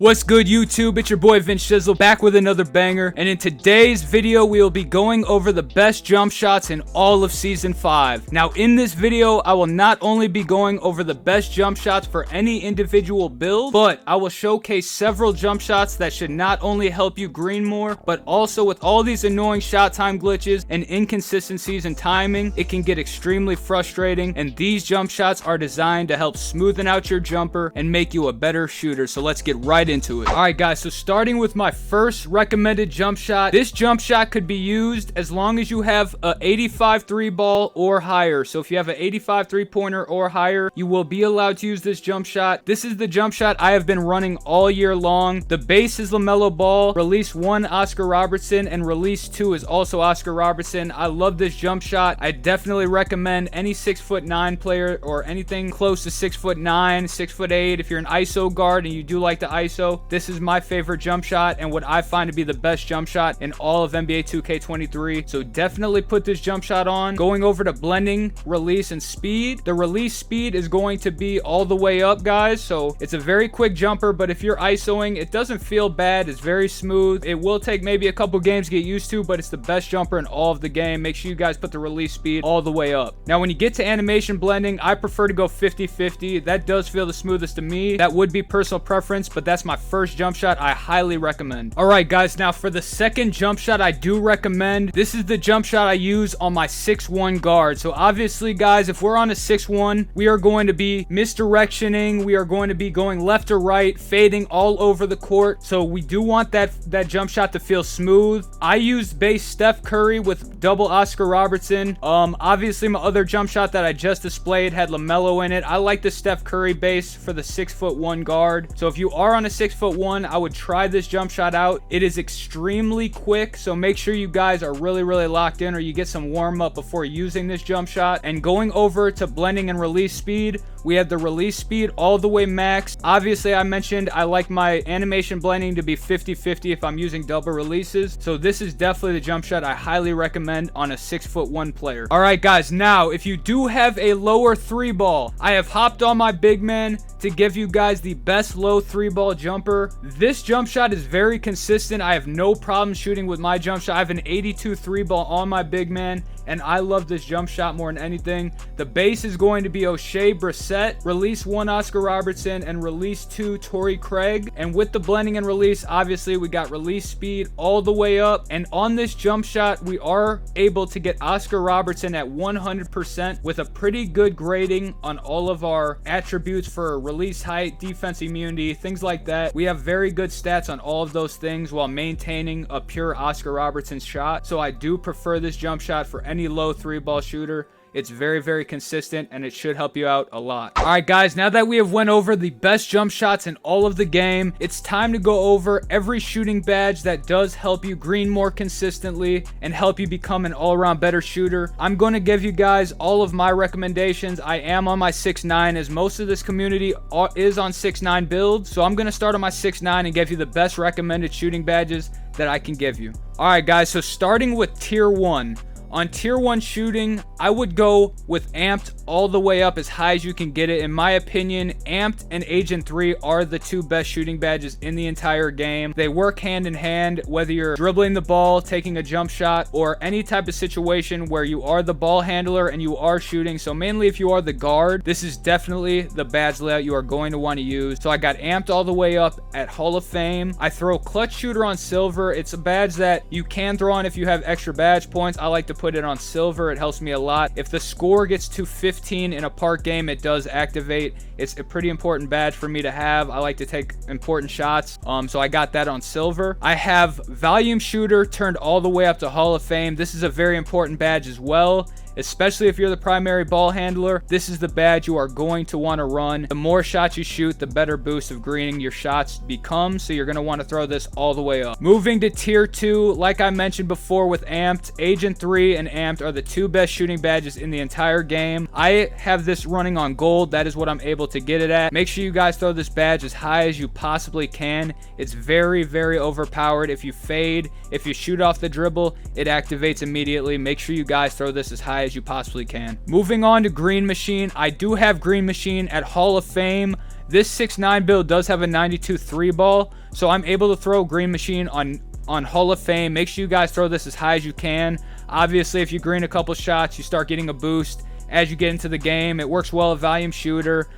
What's good, YouTube? It's your boy Vince Shizzle back with another banger, and in today's video we will be going over the best jump shots in all of Season 5. Now in this video I will not only be going over the best jump shots for any individual build, but I will showcase several jump shots that should not only help you green more, but also with all these annoying shot time glitches and inconsistencies in timing, it can get extremely frustrating, and these jump shots are designed to help smoothen out your jumper and make you a better shooter. So let's get right into it. Alright guys, so starting with my first recommended jump shot. This jump shot could be used as long as you have a 85 3 ball or higher. So if you have an 85 3-pointer or higher, you will be allowed to use this jump shot. This is the jump shot I have been running all year long. The base is LaMelo Ball, release 1 Oscar Robertson, and release 2 is also Oscar Robertson. I love this jump shot. I definitely recommend any 6'9" player or anything close to 6'9", 6'8". If you're an ISO guard and you do like the ISO, this is my favorite jump shot and what I find to be the best jump shot in all of NBA 2K23. So definitely put this jump shot on. Going over to blending, release, and speed. The release speed is going to be all the way up, guys. So it's a very quick jumper, but if you're ISOing, it doesn't feel bad. It's very smooth. It will take maybe a couple games to get used to, but it's the best jumper in all of the game. Make sure you guys put the release speed all the way up. Now, when you get to animation blending, I prefer to go 50-50. That does feel the smoothest to me. That would be personal preference, but that's my first jump shot I highly recommend. Alright guys, now for the second jump shot I do recommend, this is the jump shot I use on my 6'1 guard. So obviously guys, if we're on a 6'1, we are going to be misdirectioning, we are going to be going left or right, fading all over the court. So we do want that jump shot to feel smooth. I used base Steph Curry with double Oscar Robertson. Obviously my other jump shot that I just displayed had LaMelo in it. I like the Steph Curry base for the 6'1 guard. So if you are on a 6'1", I would try this jump shot out. It is extremely quick, so make sure you guys are really locked in, or you get some warm up before using this jump shot. And going over to blending and release speed, we have the release speed all the way max. Obviously I mentioned I like my animation blending to be 50-50 if I'm using double releases, so this is definitely the jump shot I highly recommend on a 6'1" player. Alright guys, now if you do have a lower 3 ball, I have hopped on my big man to give you guys the best low 3 ball jumper. This jump shot is very consistent. I have no problem shooting with my jump shot. I have an 82 3 ball on my big man, and I love this jump shot more than anything. The base is going to be O'Shea Brissett, release 1 Oscar Robertson, and release 2 Torrey Craig. And with the blending and release, obviously we got release speed all the way up. And on this jump shot, we are able to get Oscar Robertson at 100% with a pretty good grading on all of our attributes for release height, defense immunity, things like that. We have very good stats on all of those things while maintaining a pure Oscar Robertson shot. So I do prefer this jump shot for any low 3 ball shooter. It's very consistent, and it should help you out a lot. Alright guys, now that we have went over the best jump shots in all of the game, it's time to go over every shooting badge that does help you green more consistently and help you become an all-around better shooter. I'm going to give you guys all of my recommendations. I am on my 6'9", as most of this community is on 6'9 builds, so I'm going to start on my 6'9 and give you the best recommended shooting badges that I can give you. Alright guys, so starting with tier 1. On tier 1 shooting, I would go with Amped all the way up as high as you can get it. In my opinion, Amped and Agent 3 are the 2 best shooting badges in the entire game. They work hand in hand, whether you're dribbling the ball, taking a jump shot, or any type of situation where you are the ball handler and you are shooting. So mainly if you are the guard, this is definitely the badge layout you are going to want to use. So I got Amped all the way up at Hall of Fame. I throw Clutch Shooter on silver. It's a badge that you can throw on if you have extra badge points. I like to put it on silver. It helps me a lot. If the score gets to 15 in a park game, it does activate. It's a pretty important badge for me to have. I like to take important shots, so I got that on silver. I have Volume Shooter turned all the way up to Hall of Fame. This is a very important badge as well, especially if you're the primary ball handler. This is the badge you are going to want to run. The more shots you shoot, the better boost of greening your shots becomes, so you're going to want to throw this all the way up. Moving to tier 2, like I mentioned before with Amped, Agent 3 and Amped are the 2 best shooting badges in the entire game. I have this running on gold. That is what I'm able to get it at. Make sure you guys throw this badge as high as you possibly can. It's very overpowered. If you fade, if you shoot off the dribble, it activates immediately. Make sure you guys throw this as high as you possibly can. Moving on to Green Machine. I do have Green Machine at Hall of Fame. This 6'9 build does have a 92 3 ball, so I'm able to throw Green Machine on Hall of Fame. Make sure you guys throw this as high as you can. Obviously, if you green a couple shots, you start getting a boost as you get into the game. It works well at volume shooter.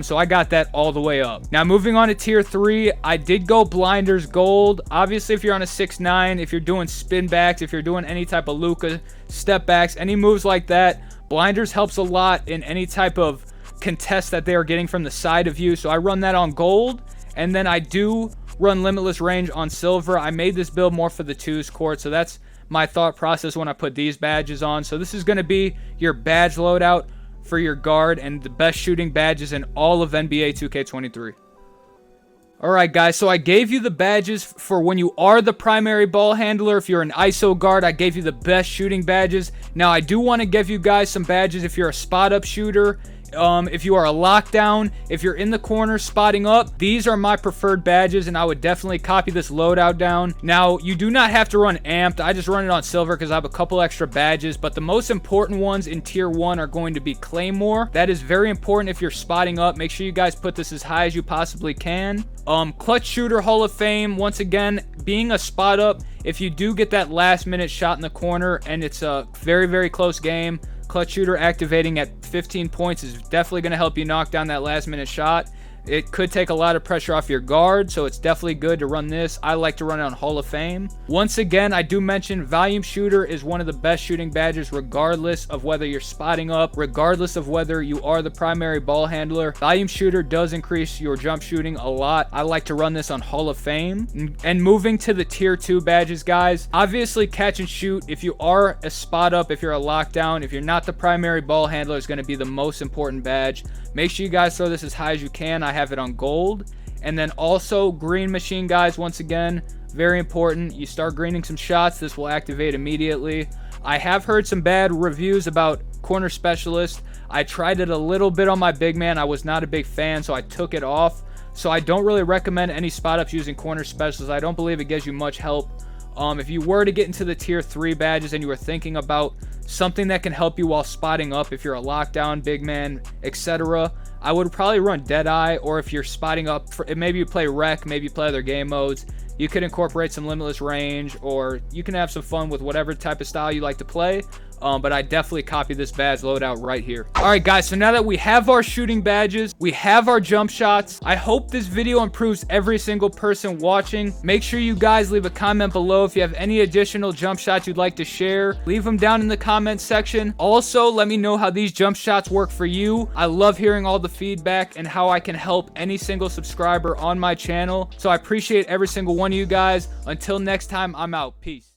So I got that all the way up. Now moving on to tier 3, I did go blinders gold. Obviously, if you're on a 6'9, if you're doing spin backs, if you're doing any type of Luka step backs, any moves like that, blinders helps a lot in any type of contest that they are getting from the side of you. So I run that on gold, and then I do run limitless range on silver. I made this build more for the 2s court, so that's my thought process when I put these badges on. So this is going to be your badge loadout for your guard and the best shooting badges in all of NBA 2K23. Alright guys, so I gave you the badges for when you are the primary ball handler. If you're an ISO guard, I gave you the best shooting badges. Now I do want to give you guys some badges if you're a spot up shooter. If you are a lockdown, if you're in the corner spotting up, these are my preferred badges, and I would definitely copy this loadout down. Now, you do not have to run amped. I just run it on silver because I have a couple extra badges, but the most important ones in tier 1 are going to be Claymore. That is very important if you're spotting up. Make sure you guys put this as high as you possibly can. Clutch Shooter Hall of Fame, once again, being a spot up, if you do get that last minute shot in the corner and it's a very, very close game, Clutch Shooter activating at 15 points is definitely going to help you knock down that last minute shot. It could take a lot of pressure off your guard, so it's definitely good to run this. I like to run it on Hall of Fame. Once again, I do mention Volume Shooter is one of the best shooting badges regardless of whether you're spotting up, regardless of whether you are the primary ball handler. Volume Shooter does increase your jump shooting a lot. I like to run this on Hall of Fame. And moving to the tier 2 badges, guys, obviously catch and shoot. If you are a spot up, if you're a lockdown, if you're not the primary ball handler, is going to be the most important badge. Make sure you guys throw this as high as you can. I have it on gold. And then also Green Machine, guys, once again, very important. You start greening some shots, this will activate immediately. I have heard some bad reviews about Corner Specialist. I tried it a little bit on my big man. I was not a big fan, so I took it off. So I don't really recommend any spot ups using Corner Specialist. I don't believe it gives you much help. If you were to get into the tier 3 badges and you were thinking about something that can help you while spotting up, if you're a lockdown, big man, etc., I would probably run Deadeye. Or if you're spotting up, maybe you play Rec, maybe you play other game modes, you could incorporate some limitless range, or you can have some fun with whatever type of style you like to play. But I definitely copy this badge loadout right here. Alright guys, so now that we have our shooting badges, we have our jump shots, I hope this video improves every single person watching. Make sure you guys leave a comment below if you have any additional jump shots you'd like to share. Leave them down in the comment section. Also, let me know how these jump shots work for you. I love hearing all the feedback and how I can help any single subscriber on my channel. So I appreciate every single one of you guys. Until next time, I'm out. Peace.